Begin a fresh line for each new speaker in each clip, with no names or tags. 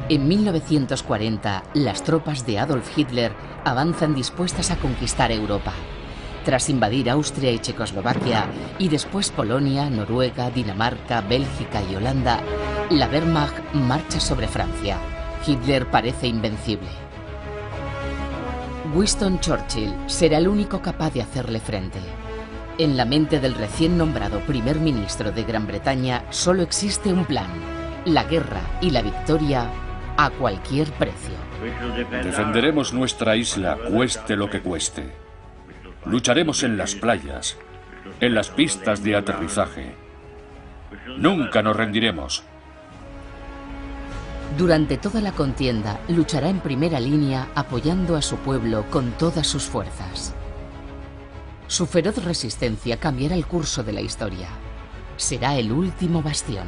En 1940, las tropas de Adolf Hitler avanzan dispuestas a conquistar Europa. Tras invadir Austria y Checoslovaquia, y después Polonia, Noruega, Dinamarca, Bélgica y Holanda, la Wehrmacht marcha sobre Francia. Hitler parece invencible. Winston Churchill será el único capaz de hacerle frente. En la mente del recién nombrado primer ministro de Gran Bretaña solo existe un plan: la guerra y la victoria a cualquier precio.
Defenderemos nuestra isla, cueste lo que cueste. Lucharemos en las playas, en las pistas de aterrizaje. Nunca nos rendiremos.
Durante toda la contienda luchará en primera línea apoyando a su pueblo con todas sus fuerzas. Su feroz resistencia cambiará el curso de la historia. Será el último bastión.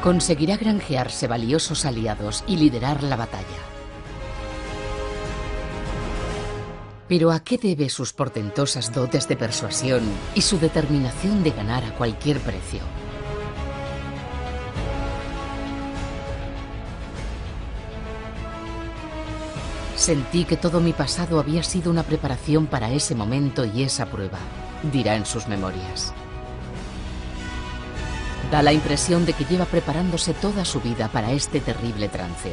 Conseguirá granjearse valiosos aliados y liderar la batalla. Pero ¿a qué debe sus portentosas dotes de persuasión y su determinación de ganar a cualquier precio? Sentí que todo mi pasado había sido una preparación para ese momento y esa prueba, dirá en sus memorias. Da la impresión de que lleva preparándose toda su vida para este terrible trance.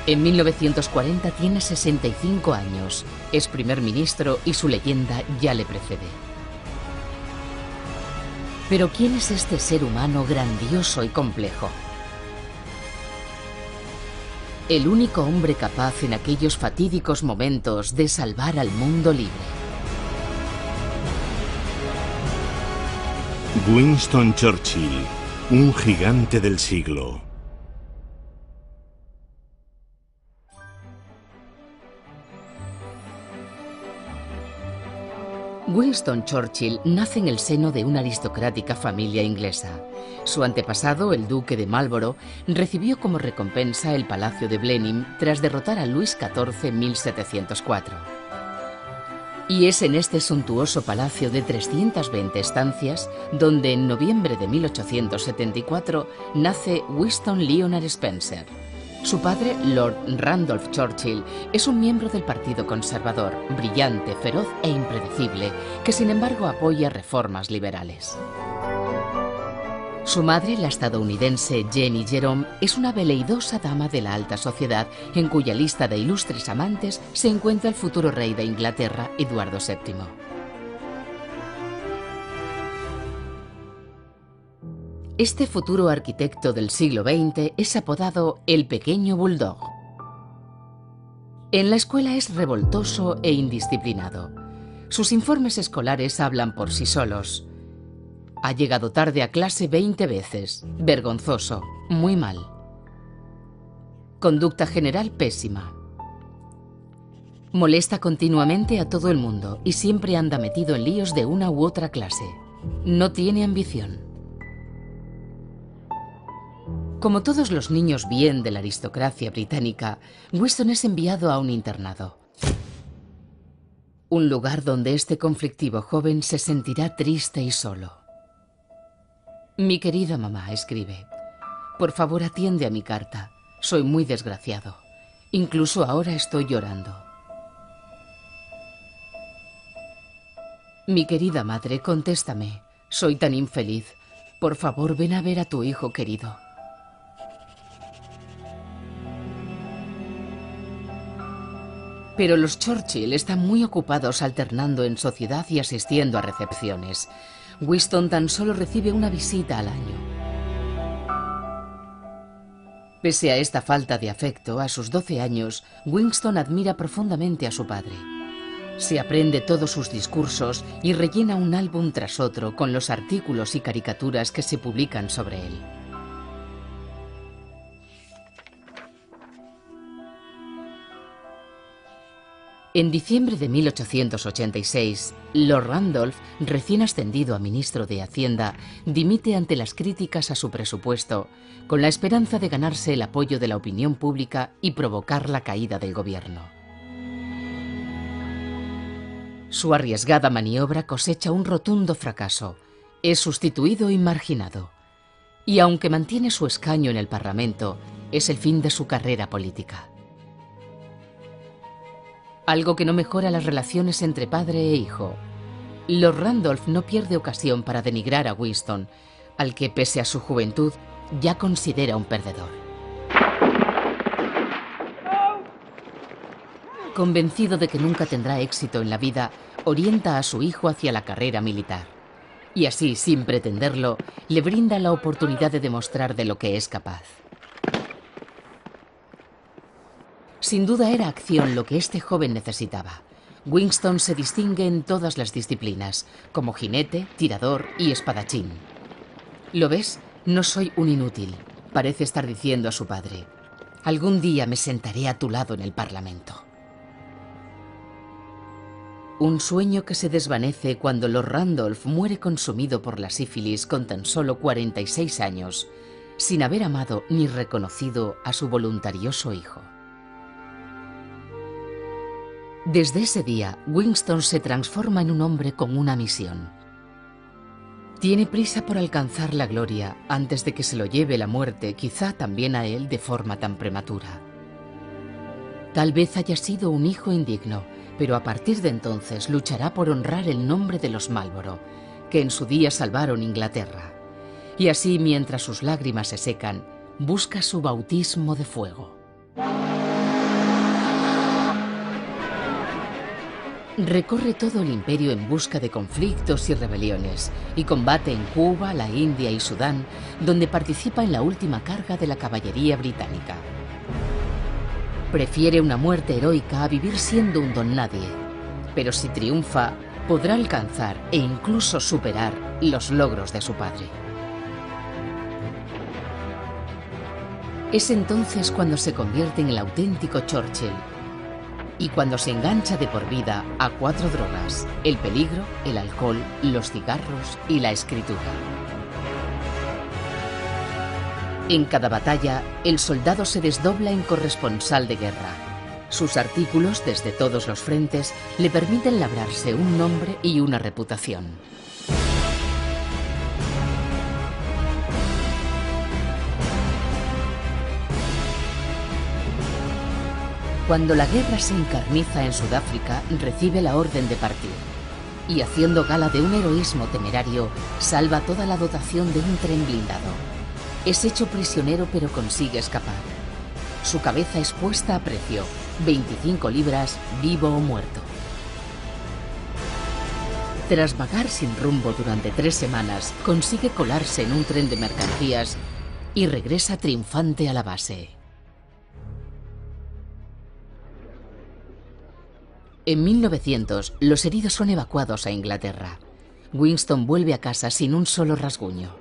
En 1940 tiene 65 años, es primer ministro y su leyenda ya le precede. Pero ¿quién es este ser humano grandioso y complejo? El único hombre capaz en aquellos fatídicos momentos de salvar al mundo libre.
Winston Churchill, un gigante del siglo.
Winston Churchill nace en el seno de una aristocrática familia inglesa. Su antepasado, el duque de Marlborough, recibió como recompensa el Palacio de Blenheim tras derrotar a Luis XIV en 1704. Y es en este suntuoso palacio de 320 estancias donde en noviembre de 1874 nace Winston Leonard Spencer. Su padre, Lord Randolph Churchill, es un miembro del Partido Conservador, brillante, feroz e impredecible, que sin embargo apoya reformas liberales. Su madre, la estadounidense Jenny Jerome, es una veleidosa dama de la alta sociedad en cuya lista de ilustres amantes se encuentra el futuro rey de Inglaterra, Eduardo VII. Este futuro arquitecto del siglo XX es apodado el pequeño bulldog. En la escuela es revoltoso e indisciplinado. Sus informes escolares hablan por sí solos. Ha llegado tarde a clase 20 veces. Vergonzoso. Muy mal. Conducta general pésima. Molesta continuamente a todo el mundo y siempre anda metido en líos de una u otra clase. No tiene ambición. Como todos los niños bien de la aristocracia británica, Winston es enviado a un internado. Un lugar donde este conflictivo joven se sentirá triste y solo. Mi querida mamá, escribe, por favor atiende a mi carta. Soy muy desgraciado. Incluso ahora estoy llorando. Mi querida madre, contéstame. Soy tan infeliz. Por favor, ven a ver a tu hijo querido. Pero los Churchill están muy ocupados alternando en sociedad y asistiendo a recepciones. Winston tan solo recibe una visita al año. Pese a esta falta de afecto, a sus 12 años, Winston admira profundamente a su padre. Se aprende todos sus discursos y rellena un álbum tras otro con los artículos y caricaturas que se publican sobre él. En diciembre de 1886, Lord Randolph, recién ascendido a ministro de Hacienda, dimite ante las críticas a su presupuesto, con la esperanza de ganarse el apoyo de la opinión pública y provocar la caída del gobierno. Su arriesgada maniobra cosecha un rotundo fracaso. Es sustituido y marginado. Y aunque mantiene su escaño en el Parlamento, es el fin de su carrera política. Algo que no mejora las relaciones entre padre e hijo. Lord Randolph no pierde ocasión para denigrar a Winston, al que, pese a su juventud, ya considera un perdedor. Convencido de que nunca tendrá éxito en la vida, orienta a su hijo hacia la carrera militar. Y así, sin pretenderlo, le brinda la oportunidad de demostrar de lo que es capaz. Sin duda era acción lo que este joven necesitaba. Winston se distingue en todas las disciplinas, como jinete, tirador y espadachín. ¿Lo ves? No soy un inútil, parece estar diciendo a su padre. Algún día me sentaré a tu lado en el Parlamento. Un sueño que se desvanece cuando Lord Randolph muere consumido por la sífilis con tan solo 46 años, sin haber amado ni reconocido a su voluntarioso hijo. Desde ese día, Winston se transforma en un hombre con una misión. Tiene prisa por alcanzar la gloria antes de que se lo lleve la muerte, quizá también a él de forma tan prematura. Tal vez haya sido un hijo indigno, pero a partir de entonces luchará por honrar el nombre de los Marlborough, que en su día salvaron Inglaterra. Y así, mientras sus lágrimas se secan, busca su bautismo de fuego. Recorre todo el imperio en busca de conflictos y rebeliones, y combate en Cuba, la India y Sudán, donde participa en la última carga de la caballería británica. Prefiere una muerte heroica a vivir siendo un don nadie, pero si triunfa, podrá alcanzar e incluso superar los logros de su padre. Es entonces cuando se convierte en el auténtico Churchill, y cuando se engancha de por vida a 4 drogas: el peligro, el alcohol, los cigarros y la escritura. En cada batalla, el soldado se desdobla en corresponsal de guerra. Sus artículos, desde todos los frentes, le permiten labrarse un nombre y una reputación. Cuando la guerra se encarniza en Sudáfrica, recibe la orden de partir. Y haciendo gala de un heroísmo temerario, salva toda la dotación de un tren blindado. Es hecho prisionero pero consigue escapar. Su cabeza es puesta a precio, 25 libras, vivo o muerto. Tras vagar sin rumbo durante 3 semanas, consigue colarse en un tren de mercancías y regresa triunfante a la base. En 1900, los heridos son evacuados a Inglaterra. Winston vuelve a casa sin un solo rasguño.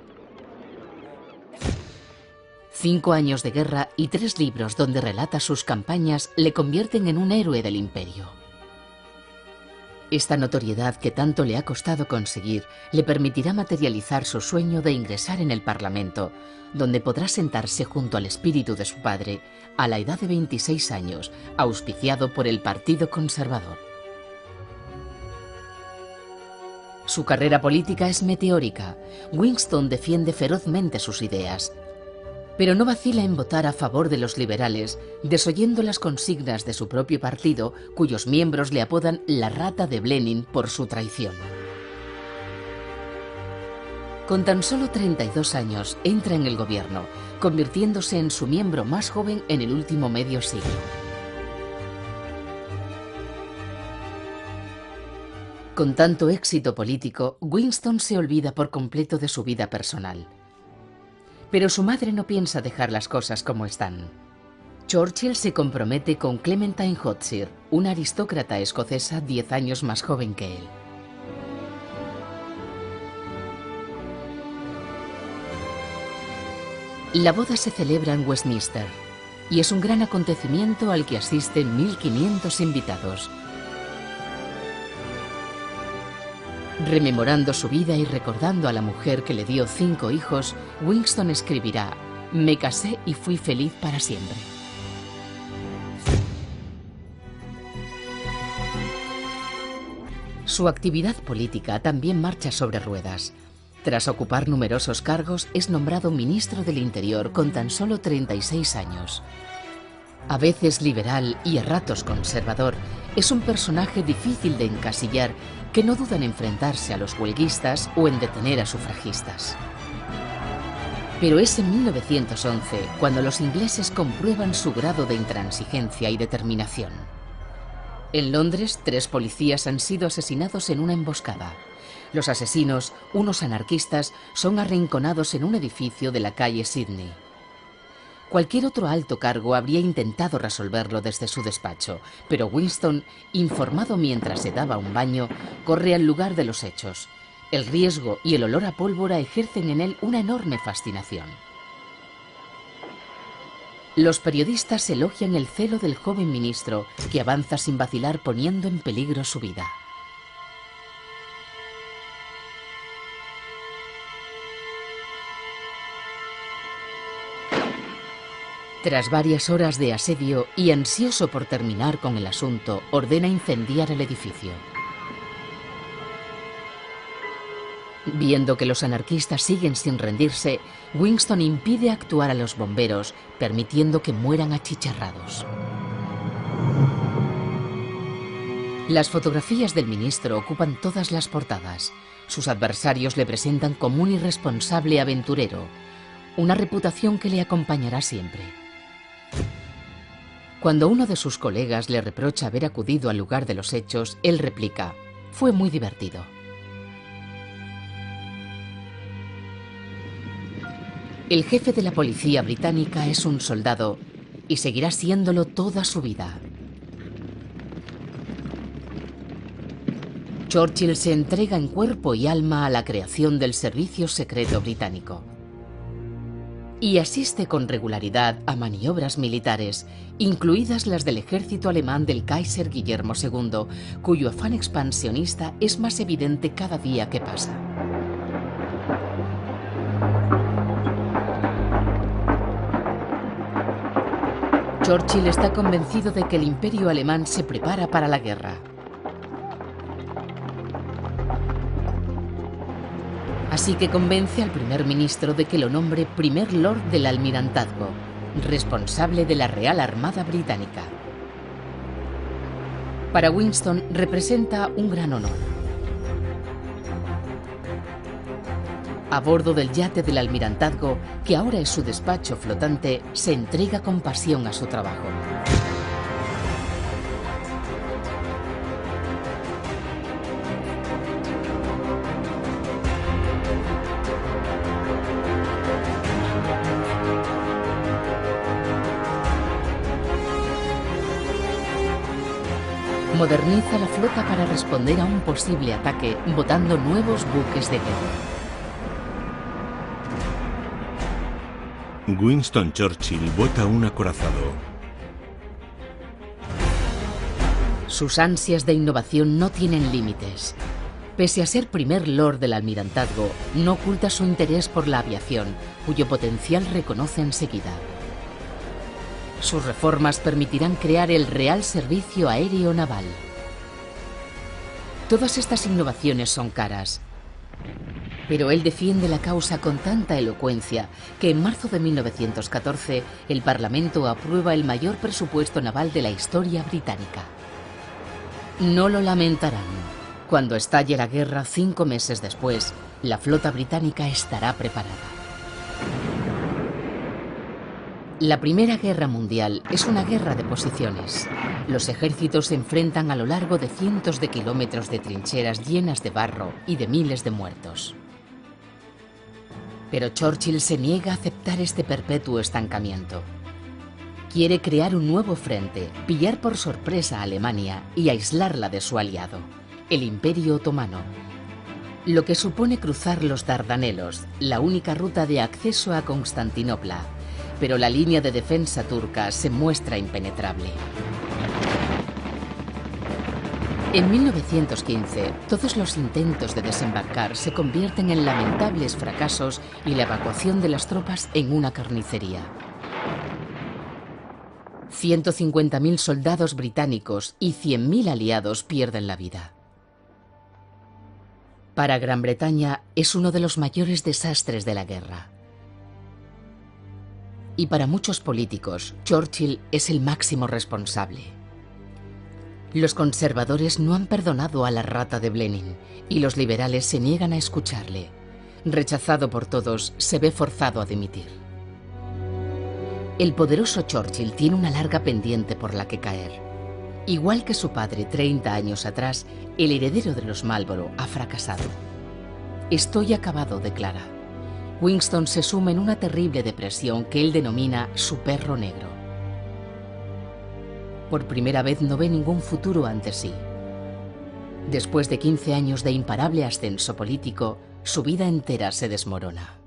5 años de guerra y 3 libros donde relata sus campañas le convierten en un héroe del imperio. Esta notoriedad que tanto le ha costado conseguir le permitirá materializar su sueño de ingresar en el Parlamento, donde podrá sentarse junto al espíritu de su padre a la edad de 26 años, auspiciado por el Partido Conservador. Su carrera política es meteórica. Winston defiende ferozmente sus ideas, pero no vacila en votar a favor de los liberales, desoyendo las consignas de su propio partido, cuyos miembros le apodan la rata de Blenheim por su traición. Con tan solo 32 años entra en el gobierno, convirtiéndose en su miembro más joven en el último medio siglo. Con tanto éxito político, Winston se olvida por completo de su vida personal. Pero su madre no piensa dejar las cosas como están. Churchill se compromete con Clementine Hotsir, una aristócrata escocesa 10 años más joven que él. La boda se celebra en Westminster y es un gran acontecimiento al que asisten 1500 invitados. Rememorando su vida y recordando a la mujer que le dio 5 hijos, Winston escribirá: «Me casé y fui feliz para siempre». Su actividad política también marcha sobre ruedas. Tras ocupar numerosos cargos, es nombrado ministro del Interior con tan solo 36 años. A veces liberal y a ratos conservador, es un personaje difícil de encasillar que no duda en enfrentarse a los huelguistas o en detener a sufragistas. Pero es en 1911 cuando los ingleses comprueban su grado de intransigencia y determinación. En Londres, 3 policías han sido asesinados en una emboscada. Los asesinos, unos anarquistas, son arrinconados en un edificio de la calle Sydney. Cualquier otro alto cargo habría intentado resolverlo desde su despacho, pero Winston, informado mientras se daba un baño, corre al lugar de los hechos. El riesgo y el olor a pólvora ejercen en él una enorme fascinación. Los periodistas elogian el celo del joven ministro, que avanza sin vacilar poniendo en peligro su vida. Tras varias horas de asedio y ansioso por terminar con el asunto, ordena incendiar el edificio. Viendo que los anarquistas siguen sin rendirse, Winston impide actuar a los bomberos, permitiendo que mueran achicharrados. Las fotografías del ministro ocupan todas las portadas. Sus adversarios le presentan como un irresponsable aventurero, una reputación que le acompañará siempre. Cuando uno de sus colegas le reprocha haber acudido al lugar de los hechos, él replica: "Fue muy divertido". El jefe de la policía británica es un soldado y seguirá siéndolo toda su vida. Churchill se entrega en cuerpo y alma a la creación del servicio secreto británico y asiste con regularidad a maniobras militares, incluidas las del ejército alemán del Kaiser Guillermo II, cuyo afán expansionista es más evidente cada día que pasa. Churchill está convencido de que el imperio alemán se prepara para la guerra. Así que convence al primer ministro de que lo nombre primer lord del almirantazgo, responsable de la Real Armada Británica. Para Winston representa un gran honor. A bordo del yate del almirantazgo, que ahora es su despacho flotante, se entrega con pasión a su trabajo. Moderniza la flota para responder a un posible ataque, botando nuevos buques de guerra.
Winston Churchill bota un acorazado.
Sus ansias de innovación no tienen límites. Pese a ser primer lord del almirantazgo, no oculta su interés por la aviación, cuyo potencial reconoce enseguida. Sus reformas permitirán crear el Real Servicio Aéreo Naval. Todas estas innovaciones son caras, pero él defiende la causa con tanta elocuencia que en marzo de 1914 el Parlamento aprueba el mayor presupuesto naval de la historia británica. No lo lamentarán. Cuando estalle la guerra 5 meses después, la flota británica estará preparada. La Primera Guerra Mundial es una guerra de posiciones. Los ejércitos se enfrentan a lo largo de cientos de kilómetros de trincheras llenas de barro y de miles de muertos. Pero Churchill se niega a aceptar este perpetuo estancamiento. Quiere crear un nuevo frente, pillar por sorpresa a Alemania y aislarla de su aliado, el Imperio Otomano. Lo que supone cruzar los Dardanelos, la única ruta de acceso a Constantinopla. Pero la línea de defensa turca se muestra impenetrable. En 1915, todos los intentos de desembarcar se convierten en lamentables fracasos y la evacuación de las tropas en una carnicería. 150.000 soldados británicos y 100.000 aliados pierden la vida. Para Gran Bretaña es uno de los mayores desastres de la guerra. Y para muchos políticos, Churchill es el máximo responsable. Los conservadores no han perdonado a la rata de Blenheim y los liberales se niegan a escucharle. Rechazado por todos, se ve forzado a dimitir. El poderoso Churchill tiene una larga pendiente por la que caer. Igual que su padre 30 años atrás, el heredero de los Marlborough ha fracasado. Estoy acabado, declara. Winston se suma en una terrible depresión que él denomina su perro negro. Por primera vez no ve ningún futuro ante sí. Después de 15 años de imparable ascenso político, su vida entera se desmorona.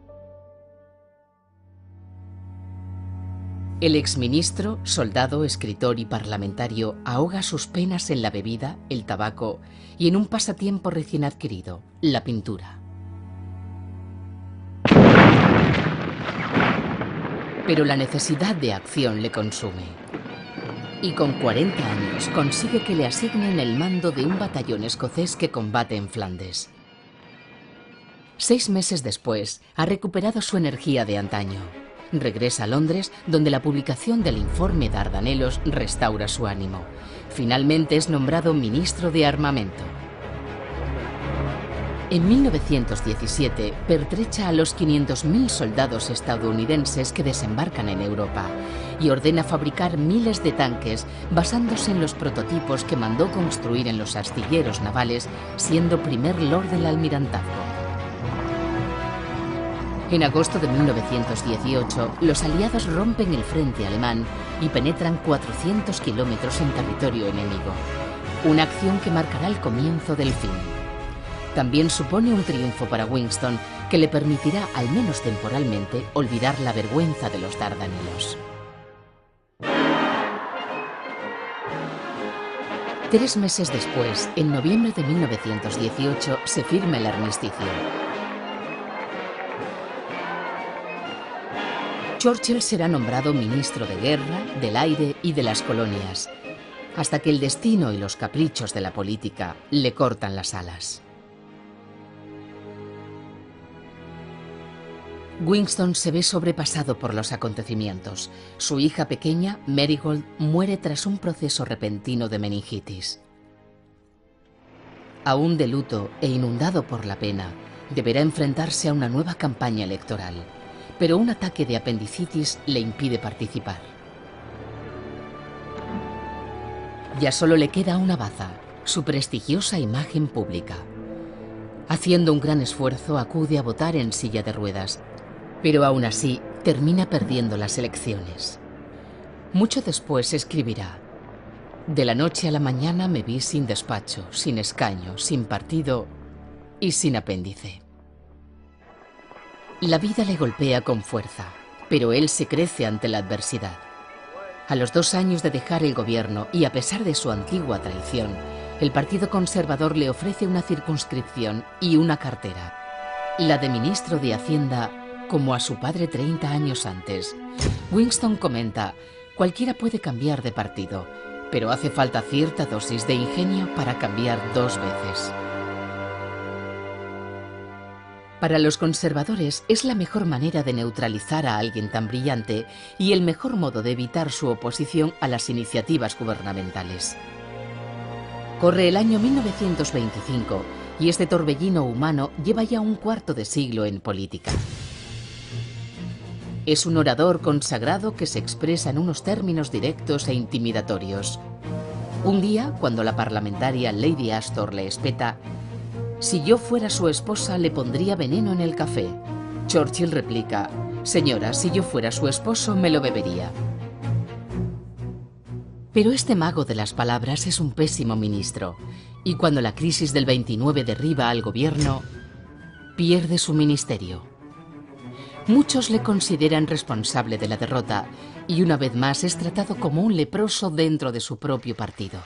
El exministro, soldado, escritor y parlamentario ahoga sus penas en la bebida, el tabaco y en un pasatiempo recién adquirido, la pintura. Pero la necesidad de acción le consume. Y con 40 años consigue que le asignen el mando de un batallón escocés que combate en Flandes. 6 meses después, ha recuperado su energía de antaño. Regresa a Londres, donde la publicación del informe Dardanelos restaura su ánimo. Finalmente es nombrado ministro de Armamento. En 1917 pertrecha a los 500.000 soldados estadounidenses que desembarcan en Europa y ordena fabricar miles de tanques basándose en los prototipos que mandó construir en los astilleros navales, siendo primer lord del almirantazgo. En agosto de 1918, los aliados rompen el frente alemán y penetran 400 kilómetros en territorio enemigo. Una acción que marcará el comienzo del fin. También supone un triunfo para Winston que le permitirá, al menos temporalmente, olvidar la vergüenza de los Dardanelos. 3 meses después, en noviembre de 1918, se firma el armisticio. Churchill será nombrado ministro de Guerra, del Aire y de las Colonias, hasta que el destino y los caprichos de la política le cortan las alas. Winston se ve sobrepasado por los acontecimientos. Su hija pequeña, Marigold, muere tras un proceso repentino de meningitis. Aún de luto e inundado por la pena, deberá enfrentarse a una nueva campaña electoral, pero un ataque de apendicitis le impide participar. Ya solo le queda una baza, su prestigiosa imagen pública. Haciendo un gran esfuerzo, acude a votar en silla de ruedas, pero aún así termina perdiendo las elecciones. Mucho después escribirá: de la noche a la mañana me vi sin despacho, sin escaño, sin partido y sin apéndice. La vida le golpea con fuerza, pero él se crece ante la adversidad. A los 2 años de dejar el gobierno y a pesar de su antigua traición, el Partido Conservador le ofrece una circunscripción y una cartera, la de ministro de Hacienda, como a su padre 30 años antes. Winston comenta: cualquiera puede cambiar de partido, pero hace falta cierta dosis de ingenio para cambiar 2 veces. Para los conservadores es la mejor manera de neutralizar a alguien tan brillante y el mejor modo de evitar su oposición a las iniciativas gubernamentales. Corre el año 1925 y este torbellino humano lleva ya un cuarto de siglo en política. Es un orador consagrado que se expresa en unos términos directos e intimidatorios. Un día, cuando la parlamentaria Lady Astor le espeta: si yo fuera su esposa le pondría veneno en el café, Churchill replica: señora, si yo fuera su esposo me lo bebería. Pero este mago de las palabras es un pésimo ministro, y cuando la crisis del 29 derriba al gobierno, pierde su ministerio. Muchos le consideran responsable de la derrota y una vez más es tratado como un leproso dentro de su propio partido.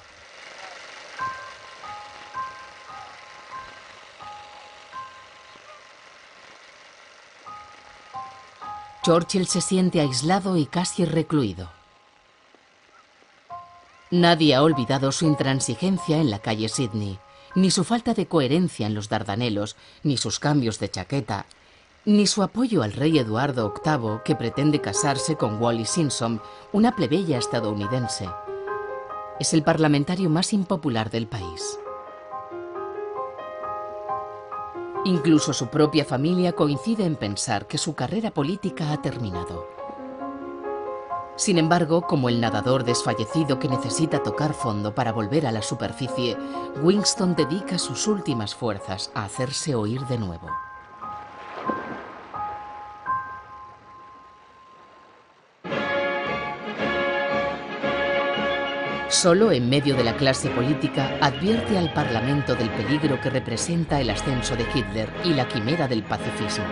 Churchill se siente aislado y casi recluido. Nadie ha olvidado su intransigencia en la calle Sidney, ni su falta de coherencia en los Dardanelos, ni sus cambios de chaqueta, ni su apoyo al rey Eduardo VIII, que pretende casarse con Wallis Simpson, una plebeya estadounidense. Es el parlamentario más impopular del país. Incluso su propia familia coincide en pensar que su carrera política ha terminado. Sin embargo, como el nadador desfallecido que necesita tocar fondo para volver a la superficie, Winston dedica sus últimas fuerzas a hacerse oír de nuevo. Solo en medio de la clase política advierte al Parlamento del peligro que representa el ascenso de Hitler y la quimera del pacifismo.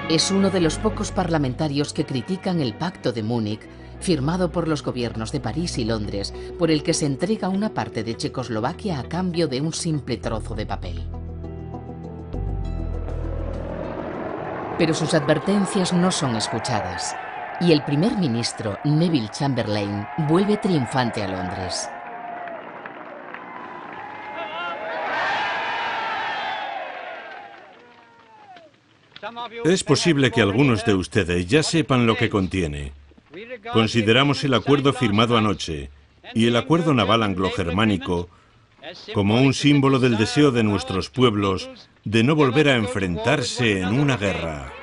Es uno de los pocos parlamentarios que critican el Pacto de Múnich, firmado por los gobiernos de París y Londres, por el que se entrega una parte de Checoslovaquia a cambio de un simple trozo de papel. Pero sus advertencias no son escuchadas, y el primer ministro, Neville Chamberlain, vuelve triunfante a Londres.
Es posible que algunos de ustedes ya sepan lo que contiene. Consideramos el acuerdo firmado anoche y el acuerdo naval anglo-germánico como un símbolo del deseo de nuestros pueblos de no volver a enfrentarse en una guerra.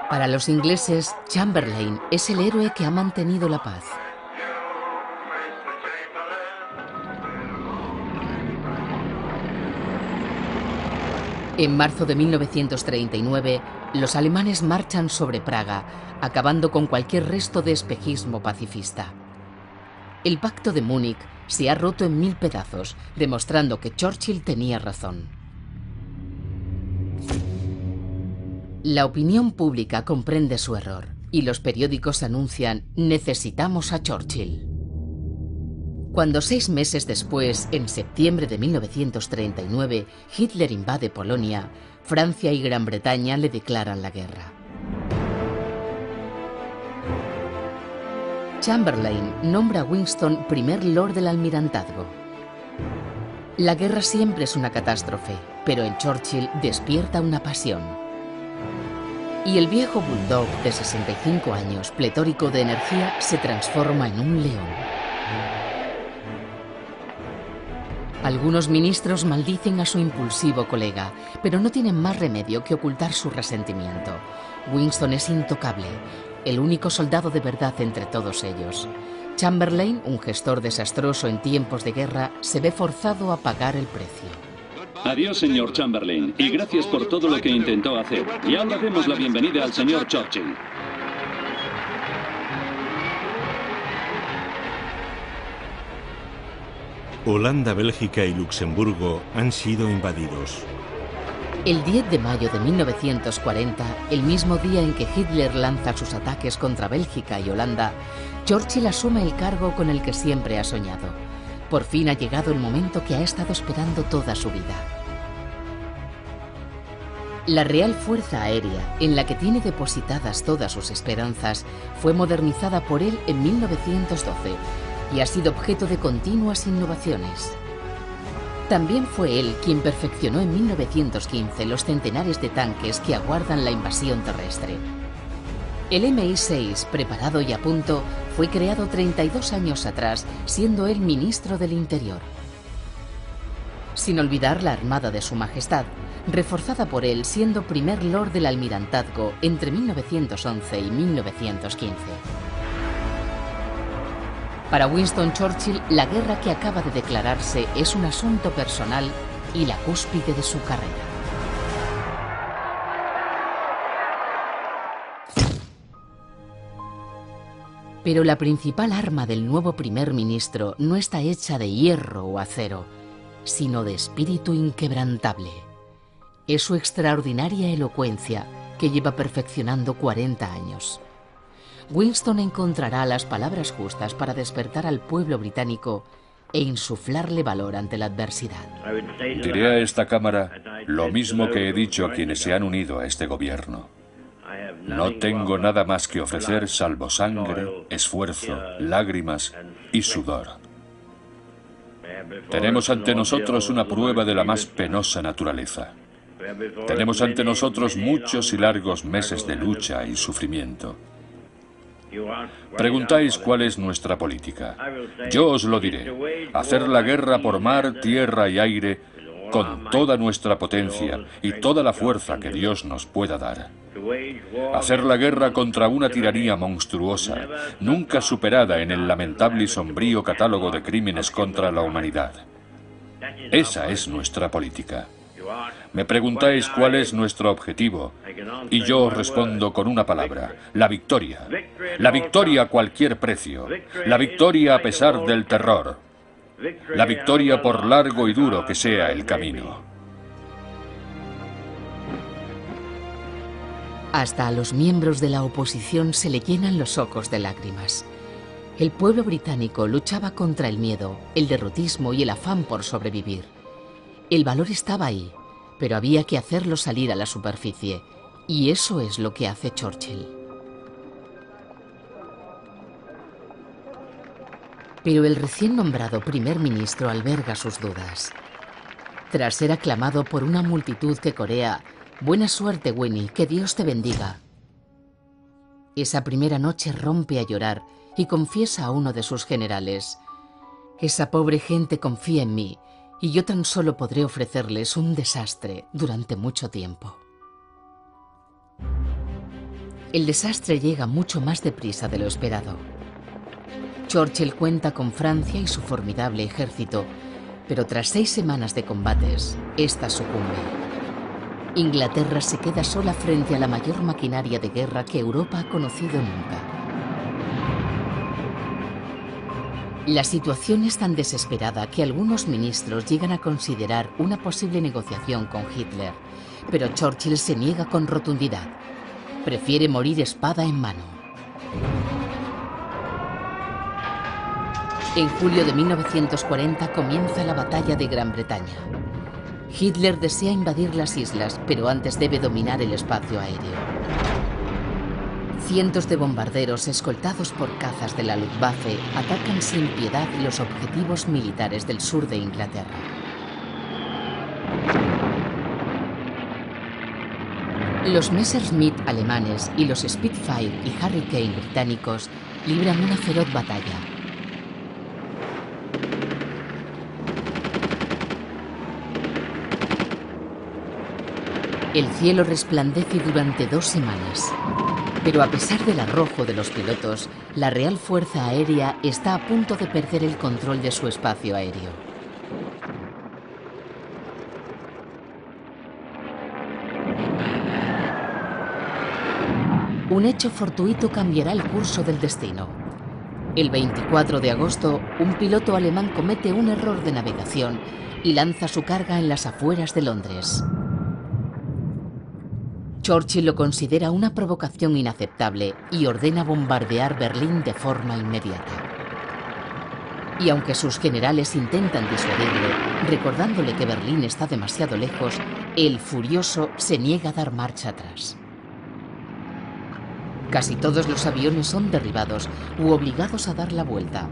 Para los ingleses, Chamberlain es el héroe que ha mantenido la paz. En marzo de 1939, los alemanes marchan sobre Praga, acabando con cualquier resto de espejismo pacifista. El Pacto de Múnich se ha roto en 1000 pedazos, demostrando que Churchill tenía razón. La opinión pública comprende su error y los periódicos anuncian «Necesitamos a Churchill». Cuando 6 meses después, en septiembre de 1939, Hitler invade Polonia, Francia y Gran Bretaña le declaran la guerra. Chamberlain nombra a Winston primer Lord del Almirantazgo. La guerra siempre es una catástrofe, pero en Churchill despierta una pasión. Y el viejo bulldog de 65 años, pletórico de energía, se transforma en un león. Algunos ministros maldicen a su impulsivo colega, pero no tienen más remedio que ocultar su resentimiento. Winston es intocable, el único soldado de verdad entre todos ellos. Chamberlain, un gestor desastroso en tiempos de guerra, se ve forzado a pagar el precio.
Adiós, señor Chamberlain, y gracias por todo lo que intentó hacer. Y ahora demos la bienvenida al señor Churchill.
Holanda, Bélgica y Luxemburgo han sido invadidos.
El 10 de mayo de 1940, el mismo día en que Hitler lanza sus ataques contra Bélgica y Holanda, Churchill asume el cargo con el que siempre ha soñado. Por fin ha llegado el momento que ha estado esperando toda su vida. La Real Fuerza Aérea, en la que tiene depositadas todas sus esperanzas, fue modernizada por él en 1912 y ha sido objeto de continuas innovaciones. También fue él quien perfeccionó en 1915 los centenares de tanques que aguardan la invasión terrestre. El Mi-6, preparado y a punto, fue creado 32 años atrás, siendo él ministro del Interior. Sin olvidar la Armada de Su Majestad, reforzada por él siendo primer Lord del Almirantazgo entre 1911 y 1915. Para Winston Churchill, la guerra que acaba de declararse es un asunto personal y la cúspide de su carrera. Pero la principal arma del nuevo primer ministro no está hecha de hierro o acero, sino de espíritu inquebrantable. Es su extraordinaria elocuencia que lleva perfeccionando 40 años. Winston encontrará las palabras justas para despertar al pueblo británico e insuflarle valor ante la adversidad.
Diré a esta Cámara lo mismo que he dicho a quienes se han unido a este gobierno. No tengo nada más que ofrecer salvo sangre, esfuerzo, lágrimas y sudor. Tenemos ante nosotros una prueba de la más penosa naturaleza. Tenemos ante nosotros muchos y largos meses de lucha y sufrimiento. Preguntáis cuál es nuestra política. Yo os lo diré. Hacer la guerra por mar, tierra y aire con toda nuestra potencia y toda la fuerza que Dios nos pueda dar. Hacer la guerra contra una tiranía monstruosa, nunca superada en el lamentable y sombrío catálogo de crímenes contra la humanidad. Esa es nuestra política. Me preguntáis cuál es nuestro objetivo, y yo os respondo con una palabra: la victoria. La victoria a cualquier precio. La victoria a pesar del terror. La victoria por largo y duro que sea el camino.
Hasta a los miembros de la oposición se le llenan los ojos de lágrimas. El pueblo británico luchaba contra el miedo, el derrotismo y el afán por sobrevivir. El valor estaba ahí, pero había que hacerlo salir a la superficie, y eso es lo que hace Churchill. Pero el recién nombrado primer ministro alberga sus dudas. Tras ser aclamado por una multitud que corea «Buena suerte, Winnie, que Dios te bendiga», esa primera noche rompe a llorar y confiesa a uno de sus generales: «Esa pobre gente confía en mí, y yo tan solo podré ofrecerles un desastre durante mucho tiempo». El desastre llega mucho más deprisa de lo esperado. Churchill cuenta con Francia y su formidable ejército, pero tras 6 semanas de combates, esta sucumbe. Inglaterra se queda sola frente a la mayor maquinaria de guerra que Europa ha conocido nunca. La situación es tan desesperada que algunos ministros llegan a considerar una posible negociación con Hitler, pero Churchill se niega con rotundidad. Prefiere morir espada en mano. En julio de 1940 comienza la batalla de Gran Bretaña. Hitler desea invadir las islas, pero antes debe dominar el espacio aéreo. Cientos de bombarderos escoltados por cazas de la Luftwaffe atacan sin piedad los objetivos militares del sur de Inglaterra. Los Messerschmitt alemanes y los Spitfire y Hurricane británicos libran una feroz batalla. El cielo resplandece durante 2 semanas. Pero a pesar del arrojo de los pilotos, la Real Fuerza Aérea está a punto de perder el control de su espacio aéreo. Un hecho fortuito cambiará el curso del destino. El 24 de agosto, un piloto alemán comete un error de navegación y lanza su carga en las afueras de Londres. Churchill lo considera una provocación inaceptable y ordena bombardear Berlín de forma inmediata. Y aunque sus generales intentan disuadirle, recordándole que Berlín está demasiado lejos, el furioso se niega a dar marcha atrás. Casi todos los aviones son derribados u obligados a dar la vuelta,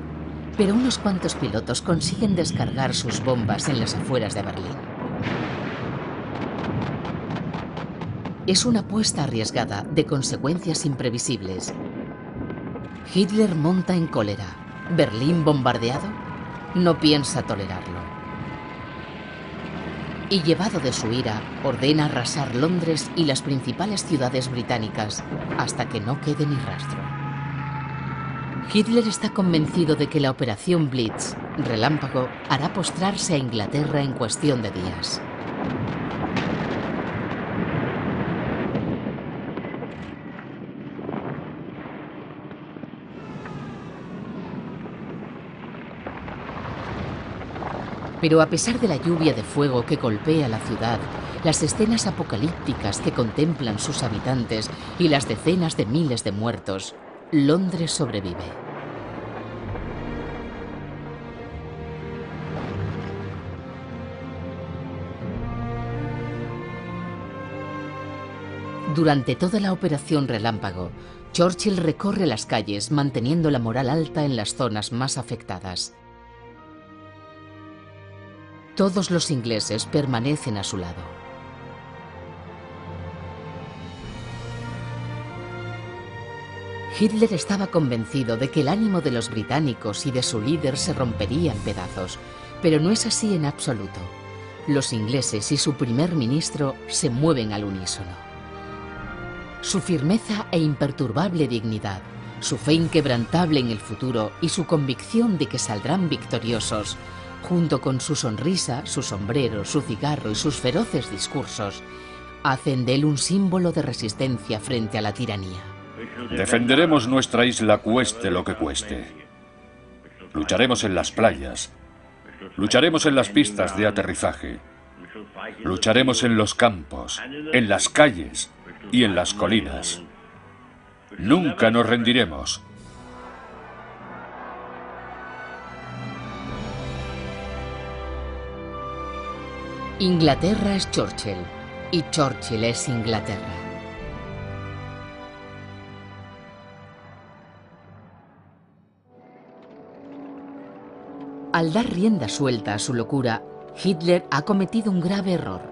pero unos cuantos pilotos consiguen descargar sus bombas en las afueras de Berlín. Es una apuesta arriesgada, de consecuencias imprevisibles. Hitler monta en cólera. ¿Berlín bombardeado? No piensa tolerarlo. Y llevado de su ira, ordena arrasar Londres y las principales ciudades británicas, hasta que no quede ni rastro. Hitler está convencido de que la operación Blitz, relámpago, hará postrarse a Inglaterra en cuestión de días. Pero a pesar de la lluvia de fuego que golpea la ciudad, las escenas apocalípticas que contemplan sus habitantes y las decenas de miles de muertos, Londres sobrevive. Durante toda la operación Relámpago, Churchill recorre las calles manteniendo la moral alta en las zonas más afectadas. Todos los ingleses permanecen a su lado. Hitler estaba convencido de que el ánimo de los británicos y de su líder se rompería en pedazos, pero no es así en absoluto. Los ingleses y su primer ministro se mueven al unísono. Su firmeza e imperturbable dignidad, su fe inquebrantable en el futuro y su convicción de que saldrán victoriosos, junto con su sonrisa, su sombrero, su cigarro y sus feroces discursos, hacen de él un símbolo de resistencia frente a la tiranía.
Defenderemos nuestra isla cueste lo que cueste. Lucharemos en las playas. Lucharemos en las pistas de aterrizaje. Lucharemos en los campos, en las calles y en las colinas. Nunca nos rendiremos.
Inglaterra es Churchill y Churchill es Inglaterra. Al dar rienda suelta a su locura, Hitler ha cometido un grave error: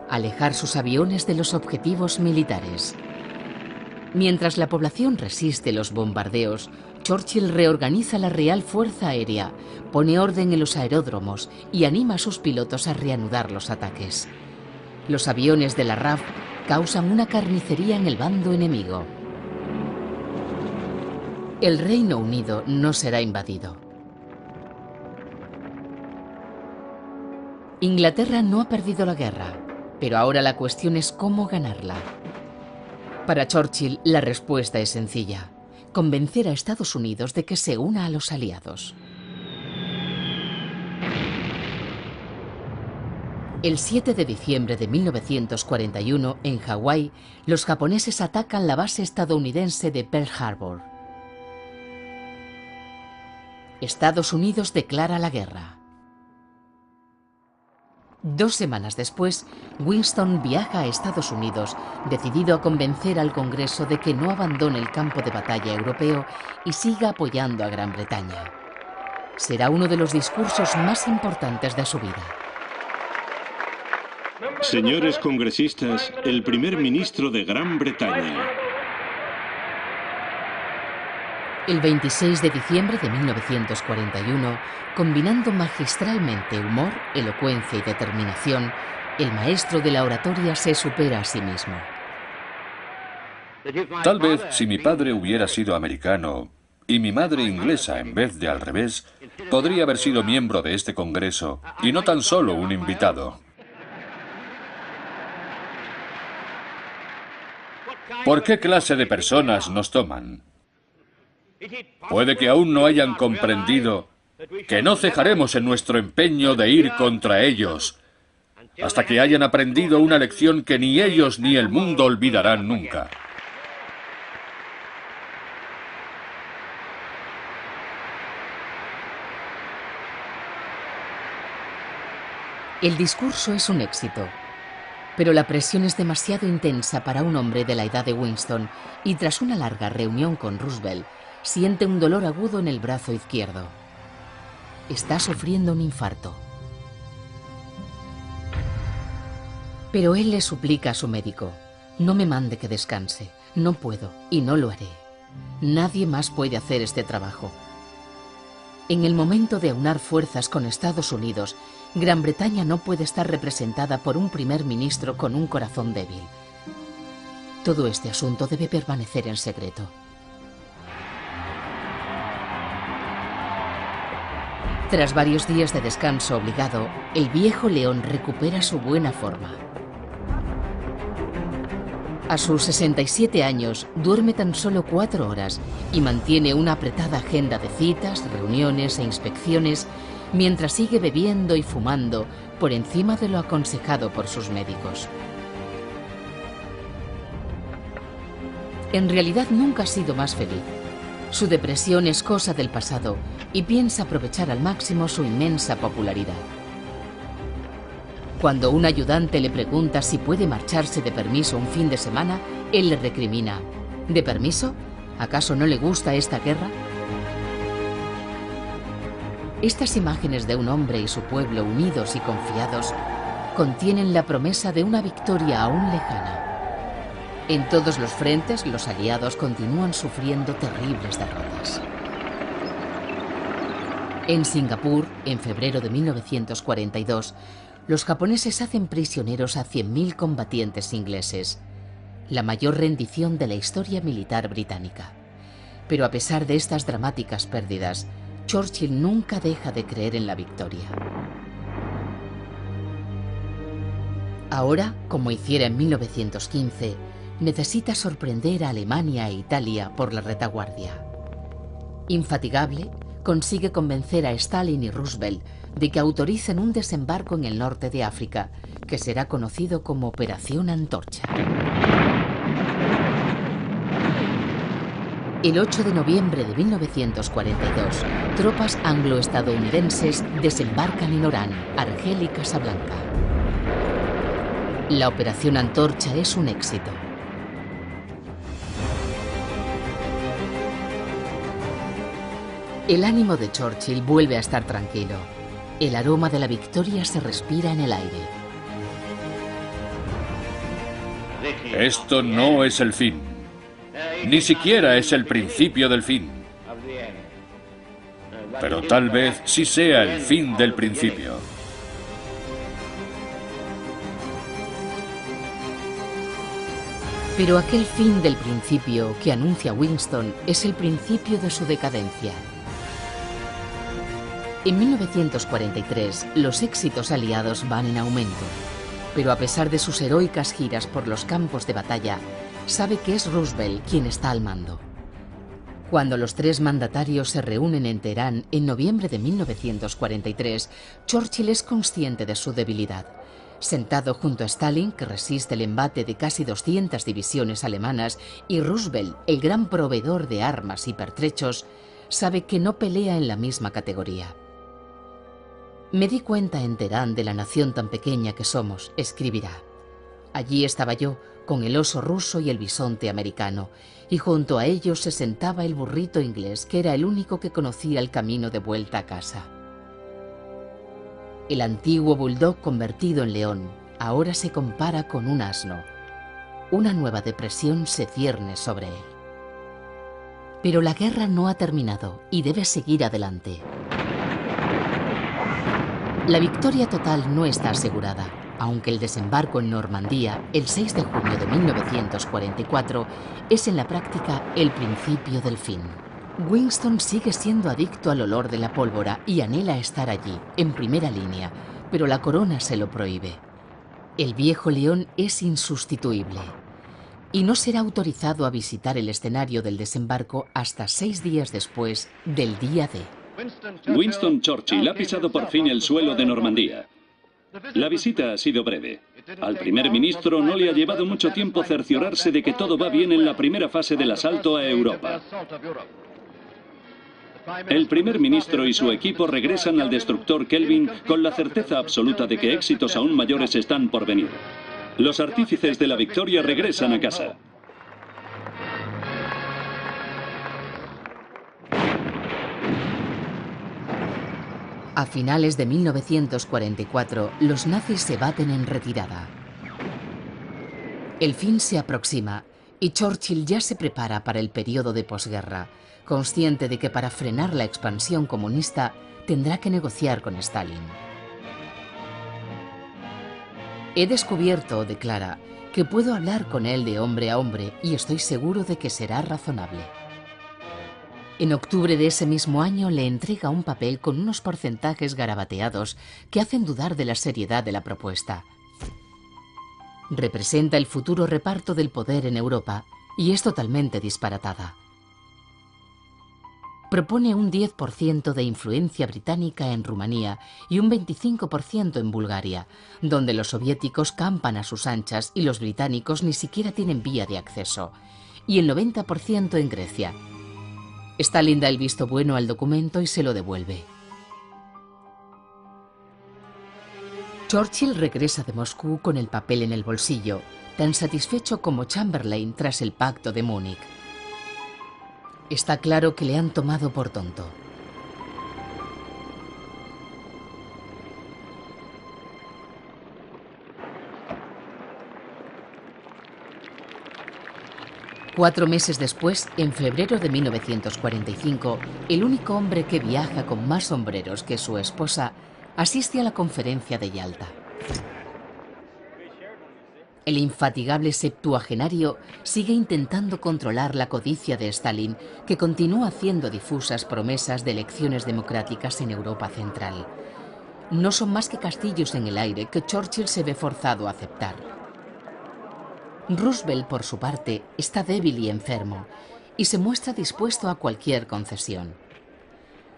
alejar sus aviones de los objetivos militares. Mientras la población resiste los bombardeos, Churchill reorganiza la Real Fuerza Aérea, pone orden en los aeródromos y anima a sus pilotos a reanudar los ataques. Los aviones de la RAF causan una carnicería en el bando enemigo. El Reino Unido no será invadido. Inglaterra no ha perdido la guerra, pero ahora la cuestión es cómo ganarla. Para Churchill, la respuesta es sencilla: convencer a Estados Unidos de que se una a los aliados. El 7 de diciembre de 1941, en Hawái, los japoneses atacan la base estadounidense de Pearl Harbor. Estados Unidos declara la guerra. 2 semanas después, Winston viaja a Estados Unidos, decidido a convencer al Congreso de que no abandone el campo de batalla europeo y siga apoyando a Gran Bretaña. Será uno de los discursos más importantes de su vida.
Señores congresistas, el primer ministro de Gran Bretaña.
El 26 de diciembre de 1941, combinando magistralmente humor, elocuencia y determinación, el maestro de la oratoria se supera a sí mismo.
Tal vez si mi padre hubiera sido americano y mi madre inglesa en vez de al revés, podría haber sido miembro de este Congreso y no tan solo un invitado. ¿Por qué clase de personas nos toman? Puede que aún no hayan comprendido que no cejaremos en nuestro empeño de ir contra ellos hasta que hayan aprendido una lección que ni ellos ni el mundo olvidarán nunca.
El discurso es un éxito, pero la presión es demasiado intensa para un hombre de la edad de Winston y tras una larga reunión con Roosevelt, siente un dolor agudo en el brazo izquierdo. Está sufriendo un infarto. Pero él le suplica a su médico: no me mande que descanse, no puedo y no lo haré. Nadie más puede hacer este trabajo. En el momento de aunar fuerzas con Estados Unidos, Gran Bretaña no puede estar representada por un primer ministro con un corazón débil. Todo este asunto debe permanecer en secreto. Tras varios días de descanso obligado, el viejo león recupera su buena forma. A sus 67 años, duerme tan solo 4 horas y mantiene una apretada agenda de citas, reuniones e inspecciones mientras sigue bebiendo y fumando por encima de lo aconsejado por sus médicos. En realidad nunca ha sido más feliz. Su depresión es cosa del pasado y piensa aprovechar al máximo su inmensa popularidad. Cuando un ayudante le pregunta si puede marcharse de permiso un fin de semana, él le recrimina: ¿de permiso? ¿Acaso no le gusta esta guerra? Estas imágenes de un hombre y su pueblo unidos y confiados contienen la promesa de una victoria aún lejana. En todos los frentes, los aliados continúan sufriendo terribles derrotas. En Singapur, en febrero de 1942, los japoneses hacen prisioneros a 100.000 combatientes ingleses, la mayor rendición de la historia militar británica. Pero a pesar de estas dramáticas pérdidas, Churchill nunca deja de creer en la victoria. Ahora, como hiciera en 1915, necesita sorprender a Alemania e Italia por la retaguardia. Infatigable, consigue convencer a Stalin y Roosevelt de que autoricen un desembarco en el norte de África, que será conocido como Operación Antorcha. El 8 de noviembre de 1942, tropas anglo-estadounidenses desembarcan en Orán, Argel y Casablanca. La Operación Antorcha es un éxito. El ánimo de Churchill vuelve a estar tranquilo. El aroma de la victoria se respira en el aire.
Esto no es el fin. Ni siquiera es el principio del fin. Pero tal vez sí sea el fin del principio.
Pero aquel fin del principio que anuncia Winston es el principio de su decadencia. En 1943, los éxitos aliados van en aumento, pero a pesar de sus heroicas giras por los campos de batalla, sabe que es Roosevelt quien está al mando. Cuando los tres mandatarios se reúnen en Teherán en noviembre de 1943, Churchill es consciente de su debilidad. Sentado junto a Stalin, que resiste el embate de casi 200 divisiones alemanas, y Roosevelt, el gran proveedor de armas y pertrechos, sabe que no pelea en la misma categoría. Me di cuenta en Teherán de la nación tan pequeña que somos, escribirá. Allí estaba yo, con el oso ruso y el bisonte americano, y junto a ellos se sentaba el burrito inglés, que era el único que conocía el camino de vuelta a casa. El antiguo bulldog convertido en león ahora se compara con un asno. Una nueva depresión se cierne sobre él. Pero la guerra no ha terminado y debe seguir adelante. La victoria total no está asegurada, aunque el desembarco en Normandía, el 6 de junio de 1944, es en la práctica el principio del fin. Winston sigue siendo adicto al olor de la pólvora y anhela estar allí, en primera línea, pero la corona se lo prohíbe. El viejo león es insustituible y no será autorizado a visitar el escenario del desembarco hasta 6 días después del día D.
Winston Churchill ha pisado por fin el suelo de Normandía. La visita ha sido breve. Al primer ministro no le ha llevado mucho tiempo cerciorarse de que todo va bien en la primera fase del asalto a Europa. El primer ministro y su equipo regresan al destructor Kelvin con la certeza absoluta de que éxitos aún mayores están por venir. Los artífices de la victoria regresan a casa.
A finales de 1944, los nazis se baten en retirada. El fin se aproxima y Churchill ya se prepara para el periodo de posguerra, consciente de que para frenar la expansión comunista tendrá que negociar con Stalin. He descubierto, declara, que puedo hablar con él de hombre a hombre y estoy seguro de que será razonable. En octubre de ese mismo año le entrega un papel con unos porcentajes garabateados que hacen dudar de la seriedad de la propuesta. Representa el futuro reparto del poder en Europa y es totalmente disparatada. Propone un 10% de influencia británica en Rumanía y un 25% en Bulgaria, donde los soviéticos campan a sus anchas y los británicos ni siquiera tienen vía de acceso, y el 90% en Grecia. Stalin da el visto bueno al documento y se lo devuelve. Churchill regresa de Moscú con el papel en el bolsillo, tan satisfecho como Chamberlain tras el pacto de Múnich. Está claro que le han tomado por tonto. Cuatro meses después, en febrero de 1945, el único hombre que viaja con más sombreros que su esposa asiste a la conferencia de Yalta. El infatigable septuagenario sigue intentando controlar la codicia de Stalin, que continúa haciendo difusas promesas de elecciones democráticas en Europa Central. No son más que castillos en el aire que Churchill se ve forzado a aceptar. Roosevelt, por su parte, está débil y enfermo, y se muestra dispuesto a cualquier concesión.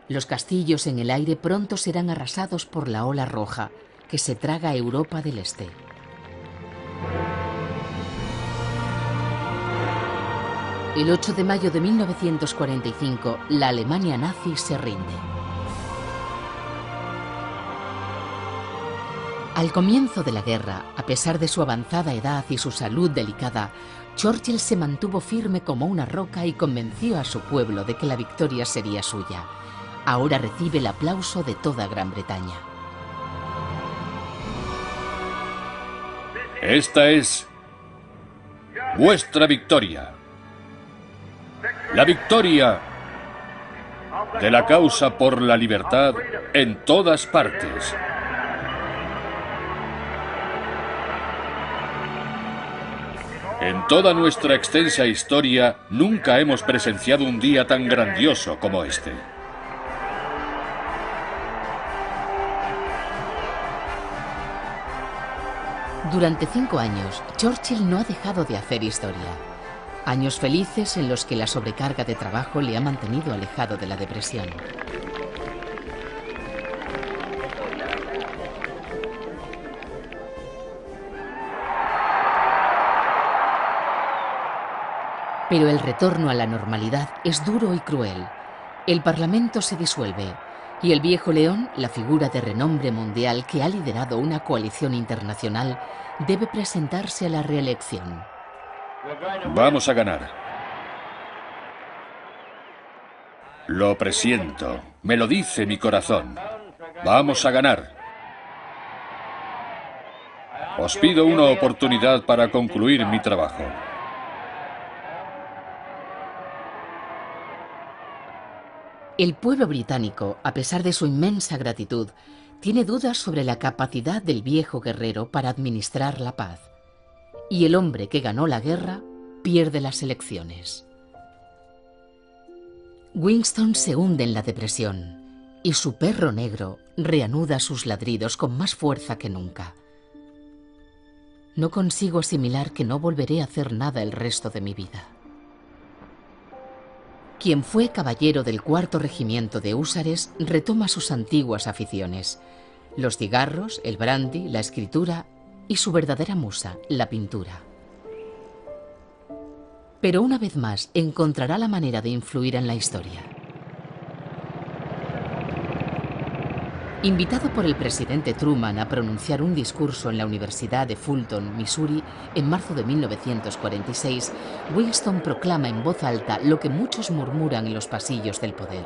Los castillos en el aire pronto serán arrasados por la ola roja, que se traga a Europa del Este. El 8 de mayo de 1945, la Alemania nazi se rinde. Al comienzo de la guerra, a pesar de su avanzada edad y su salud delicada, Churchill se mantuvo firme como una roca y convenció a su pueblo de que la victoria sería suya. Ahora recibe el aplauso de toda Gran Bretaña.
Esta es vuestra victoria. La victoria de la causa por la libertad en todas partes. En toda nuestra extensa historia, nunca hemos presenciado un día tan grandioso como este.
Durante 5 años, Churchill no ha dejado de hacer historia. Años felices en los que la sobrecarga de trabajo le ha mantenido alejado de la depresión. Pero el retorno a la normalidad es duro y cruel. El Parlamento se disuelve y el viejo león, la figura de renombre mundial que ha liderado una coalición internacional, debe presentarse a la reelección.
Vamos a ganar. Lo presiento, me lo dice mi corazón. Vamos a ganar. Os pido una oportunidad para concluir mi trabajo.
El pueblo británico, a pesar de su inmensa gratitud, tiene dudas sobre la capacidad del viejo guerrero para administrar la paz. Y el hombre que ganó la guerra pierde las elecciones. Winston se hunde en la depresión y su perro negro reanuda sus ladridos con más fuerza que nunca. No consigo asimilar que no volveré a hacer nada el resto de mi vida. Quien fue caballero del 4º Regimiento de Húsares retoma sus antiguas aficiones: los cigarros, el brandy, la escritura y su verdadera musa, la pintura. Pero una vez más encontrará la manera de influir en la historia. Invitado por el presidente Truman a pronunciar un discurso en la Universidad de Fulton, Missouri, en marzo de 1946, Winston proclama en voz alta lo que muchos murmuran en los pasillos del poder: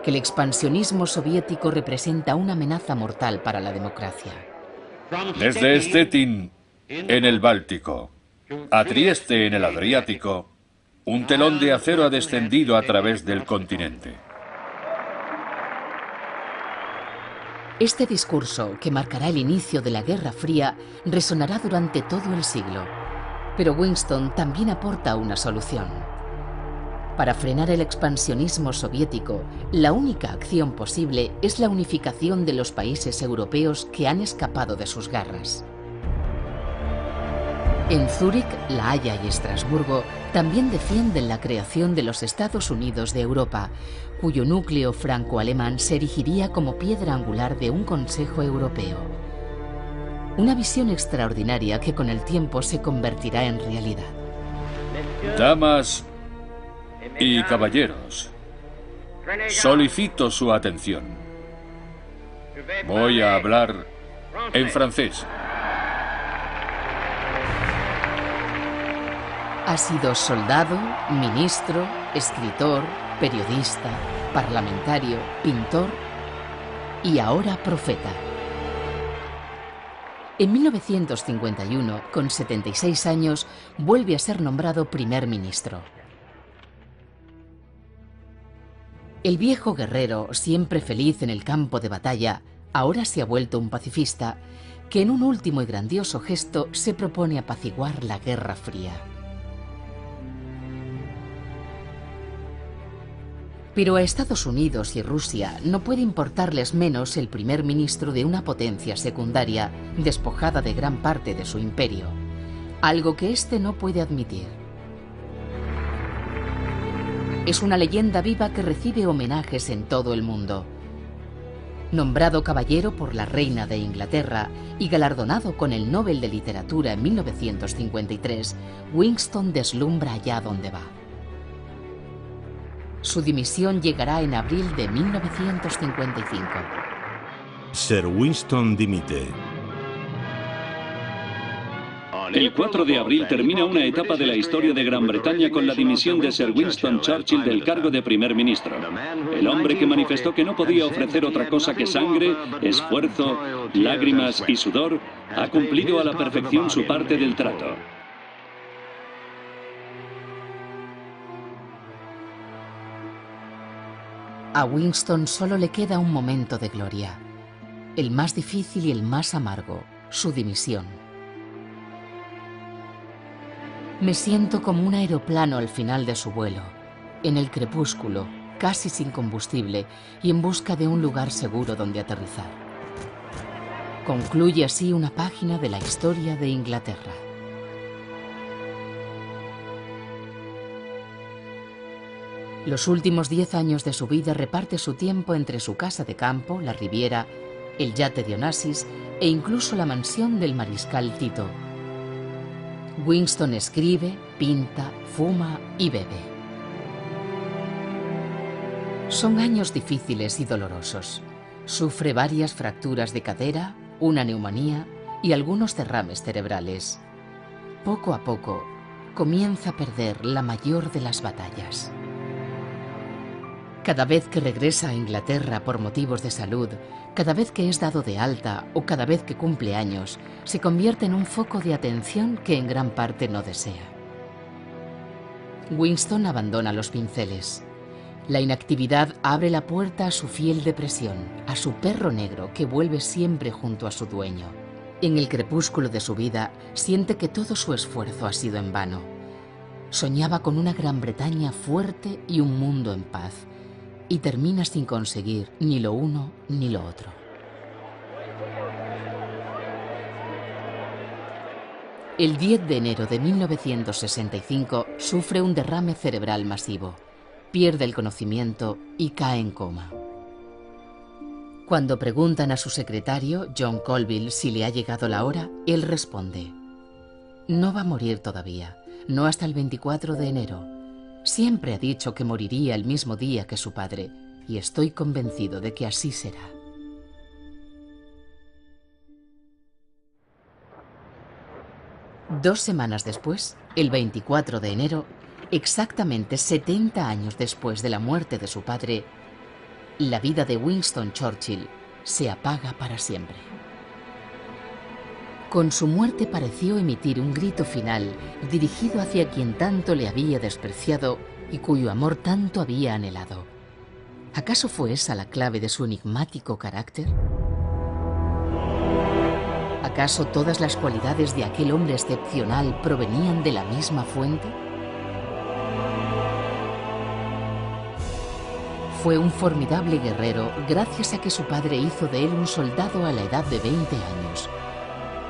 que el expansionismo soviético representa una amenaza mortal para la democracia.
Desde Stettin, en el Báltico, a Trieste, en el Adriático, un telón de acero ha descendido a través del continente.
Este discurso, que marcará el inicio de la Guerra Fría, resonará durante todo el siglo. Pero Winston también aporta una solución. Para frenar el expansionismo soviético, la única acción posible es la unificación de los países europeos que han escapado de sus garras. En Zúrich, La Haya y Estrasburgo también defienden la creación de los Estados Unidos de Europa, cuyo núcleo franco-alemán se erigiría como piedra angular de un Consejo Europeo. Una visión extraordinaria que con el tiempo se convertirá en realidad.
Damas y caballeros, solicito su atención. Voy a hablar En francés.
Ha sido soldado, ministro, escritor, periodista, parlamentario, pintor y ahora profeta. En 1951, con 76 años, vuelve a ser nombrado primer ministro. El viejo guerrero, siempre feliz en el campo de batalla, ahora se ha vuelto un pacifista que en un último y grandioso gesto se propone apaciguar la Guerra Fría. Pero a Estados Unidos y Rusia no puede importarles menos el primer ministro de una potencia secundaria despojada de gran parte de su imperio, algo que éste no puede admitir. Es una leyenda viva que recibe homenajes en todo el mundo. Nombrado caballero por la reina de Inglaterra y galardonado con el Nobel de Literatura en 1953, Winston deslumbra allá donde va. Su dimisión llegará en abril de 1955.
Sir Winston dimite.
El 4 de abril termina una etapa de la historia de Gran Bretaña con la dimisión de Sir Winston Churchill del cargo de primer ministro. El hombre que manifestó que no podía ofrecer otra cosa que sangre, esfuerzo, lágrimas y sudor, ha cumplido a la perfección su parte del trato.
A Winston solo le queda un momento de gloria, el más difícil y el más amargo, su dimisión. Me siento como un aeroplano al final de su vuelo, en el crepúsculo, casi sin combustible y en busca de un lugar seguro donde aterrizar. Concluye así una página de la historia de Inglaterra. Los últimos 10 años de su vida reparte su tiempo entre su casa de campo, la Riviera, el yate de Onassis e incluso la mansión del mariscal Tito. Winston escribe, pinta, fuma y bebe. Son años difíciles y dolorosos. Sufre varias fracturas de cadera, una neumonía y algunos derrames cerebrales. Poco a poco, comienza a perder la mayor de las batallas. Cada vez que regresa a Inglaterra por motivos de salud, cada vez que es dado de alta o cada vez que cumple años, se convierte en un foco de atención que en gran parte no desea. Winston abandona los pinceles. La inactividad abre la puerta a su fiel depresión, a su perro negro que vuelve siempre junto a su dueño. En el crepúsculo de su vida, siente que todo su esfuerzo ha sido en vano. Soñaba con una Gran Bretaña fuerte y un mundo en paz, y termina sin conseguir ni lo uno ni lo otro. El 10 de enero de 1965 sufre un derrame cerebral masivo, pierde el conocimiento y cae en coma. Cuando preguntan a su secretario, John Colville, si le ha llegado la hora, él responde: no va a morir todavía, no hasta el 24 de enero. Siempre ha dicho que moriría el mismo día que su padre, y estoy convencido de que así será. Dos semanas después, el 24 de enero, exactamente 70 años después de la muerte de su padre, la vida de Winston Churchill se apaga para siempre. Con su muerte pareció emitir un grito final dirigido hacia quien tanto le había despreciado y cuyo amor tanto había anhelado. ¿Acaso fue esa la clave de su enigmático carácter? ¿Acaso todas las cualidades de aquel hombre excepcional provenían de la misma fuente? Fue un formidable guerrero gracias a que su padre hizo de él un soldado a la edad de 20 años.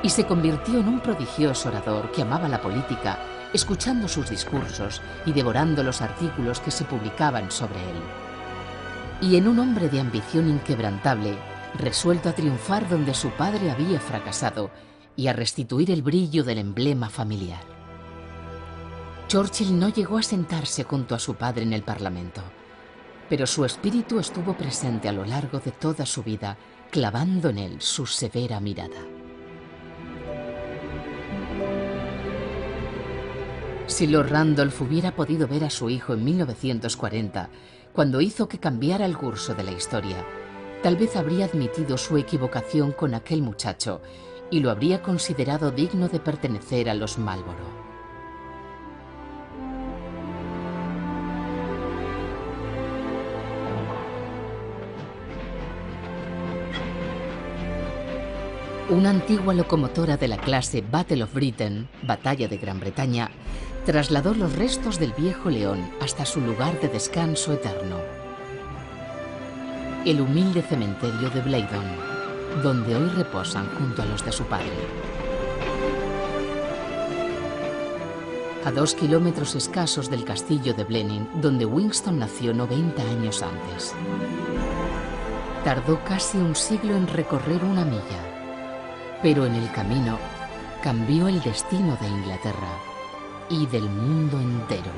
Y se convirtió en un prodigioso orador que amaba la política, escuchando sus discursos y devorando los artículos que se publicaban sobre él. Y en un hombre de ambición inquebrantable, resuelto a triunfar donde su padre había fracasado y a restituir el brillo del emblema familiar. Churchill no llegó a sentarse junto a su padre en el Parlamento. pero su espíritu estuvo presente a lo largo de toda su vida, clavando en él su severa mirada. Si Lord Randolph hubiera podido ver a su hijo en 1940, cuando hizo que cambiara el curso de la historia, tal vez habría admitido su equivocación con aquel muchacho y lo habría considerado digno de pertenecer a los Marlborough. Una antigua locomotora de la clase Battle of Britain, Batalla de Gran Bretaña, trasladó los restos del viejo león hasta su lugar de descanso eterno, el humilde cementerio de Bladon, donde hoy reposan junto a los de su padre. A 2 kilómetros escasos del castillo de Blenheim, donde Winston nació 90 años antes. Tardó casi un siglo en recorrer una milla, pero en el camino cambió el destino de Inglaterra y del mundo entero.